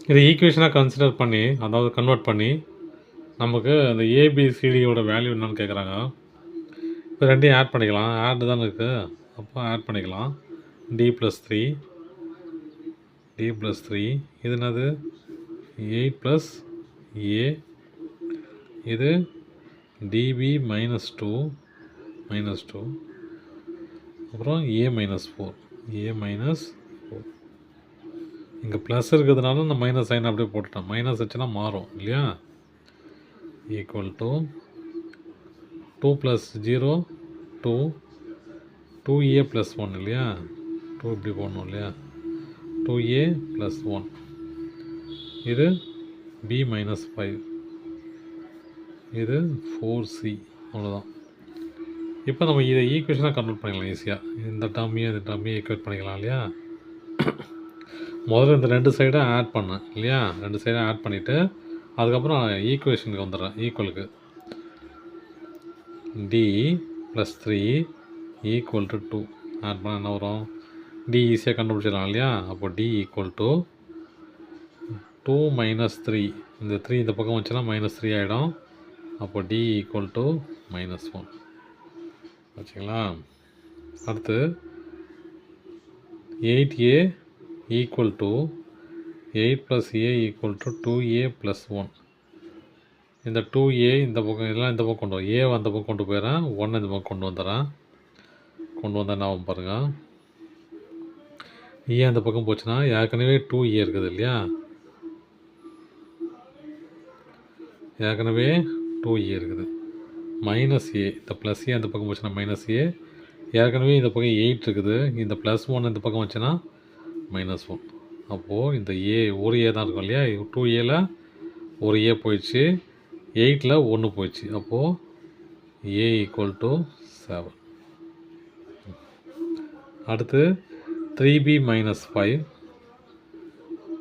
இதை ஈக்குவேஷனாக கன்சிடர் பண்ணி, அதாவது கன்வெர்ட் பண்ணி நமக்கு அந்த ஏபிசிடியோட வேல்யூ என்னன்னு கேட்குறாங்க. இப்போ ரெண்டையும் ஆட் பண்ணிக்கலாம். ஆட் தானே இருக்குது, அப்போ ஆட் பண்ணிக்கலாம். d+3 இது என்னது 8 + a, இது db -2 அப்புறம் a -4 இங்கே ப்ளஸ் இருக்கிறதுனால நான் மைனஸ் சைன் அப்படியே போட்டுட்டேன். மைனஸ் வச்சுன்னா மாறும் இல்லையா. ஈக்குவல் டு 2 + 0 2a + 1 இல்லையா. 2 இப்படி போடணும் இல்லையா. 2a + 1 இது b -5 இது 4c. அவ்வளோதான். இப்போ நம்ம இதை ஈக்குவேஷனாக கன்வெர்ட் பண்ணிக்கலாம் ஈஸியாக. இந்த டேர்மையும் ஈக்குவேட் பண்ணிக்கலாம் இல்லையா. முதல்ல இந்த ரெண்டு சைடை ஆட் பண்ணேன் இல்லையா. ரெண்டு சைடை ஆட் பண்ணிவிட்டு அதுக்கப்புறம் ஈக்குவேஷனுக்கு வந்துடுறேன். ஈக்குவலுக்கு d+3 = 2 ஆட் பண்ண என்ன வரும். d ஈஸியாக கண்டுபிடிச்சிடலாம் இல்லையா. அப்போ d = 2 - 3. இந்த 3 இந்த பக்கம் வச்சுன்னா -3 ஆகிடும். அப்போ d = -1 வச்சுங்களா. அடுத்து 8a = 8 + a = 2a + 1. இந்த 2a இந்த பக்கம் எல்லாம் இந்த பக்கம் கொண்டு வரும். a அந்த பக்கம் கொண்டு போயிடறேன், 1 இந்த பக்கம் கொண்டு வந்துடுறேன். கொண்டு வந்தால் என்ன ஆகும் பாருங்கள். a அந்த பக்கம் போச்சுன்னா ஏற்கனவே 2a இருக்குது இல்லையா. ஏற்கனவே 2a இருக்குது. -a இந்த +a அந்த பக்கம் போச்சுன்னா -a. ஏற்கனவே இந்த பக்கம் 8 இருக்குது. இந்த +1 இந்த பக்கம் வச்சுன்னா -1. அப்போது இந்த a ஒரு a தான் இருக்கும் இல்லையா. 2aல ஒரு a போயிடுச்சு, 8ல் 1 போயிடுச்சு. அப்போது a = 7. அடுத்து 3b - 5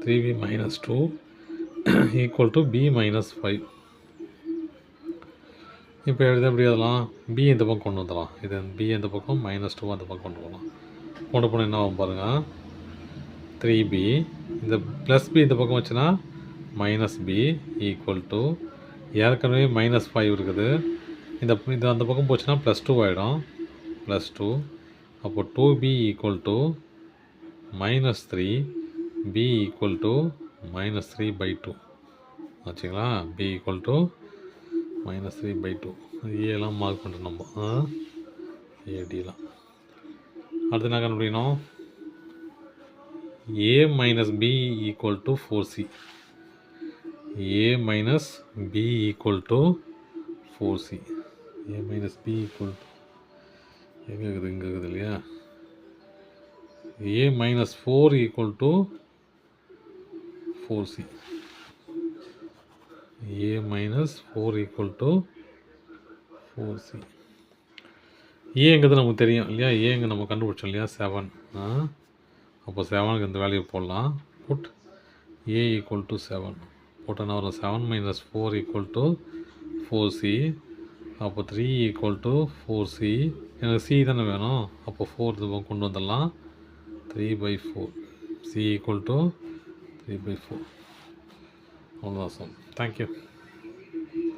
3b - 2 = b - 5. இப்போ எப்படி அதெல்லாம் b இந்த பக்கம் கொண்டு வந்துடலாம். இது b இந்த பக்கம் -2 அந்த பக்கம் கொண்டு போகலாம். கொண்டு போனால் என்ன ஆகும் பாருங்கள். 3b இந்த +b இந்த பக்கம் வச்சுன்னா -b = ஏற்கனவே -5 இருக்குது. இந்த அந்த பக்கம் போச்சுன்னா +2 ஆகிடும். +2. அப்போ 2b = -3 b = -3/2 ஆச்சுங்களா. b = -3/2. ஏலாம் மார்க் பண்ணுறோம் நம்ம ஏடிலாம். அடுத்து என்ன கண்டுபிடிக்கணும். a - b = 4c. a - b = 4c. a - b எங்கே இருக்குது, இங்கே இருக்குது இல்லையா. a - 4 = 4c. a - 4 = 4c. ஏங்கிறது நமக்கு தெரியும் இல்லையா. ஏங்க நம்ம கண்டுபிடிச்சோம் இல்லையா 7. அப்போ 7க்கு இந்த வேல்யூ போடலாம். புட் a = 7 போட்டால் என்ன வரும். 7 - 4 = 4c. அப்போ 3 = 4c. எனக்கு c தானே வேணும். அப்போ 4 கொண்டு வந்துடலாம். 3/4 c = 3/4. அவ்வளோதான் சார். தேங்க்யூ.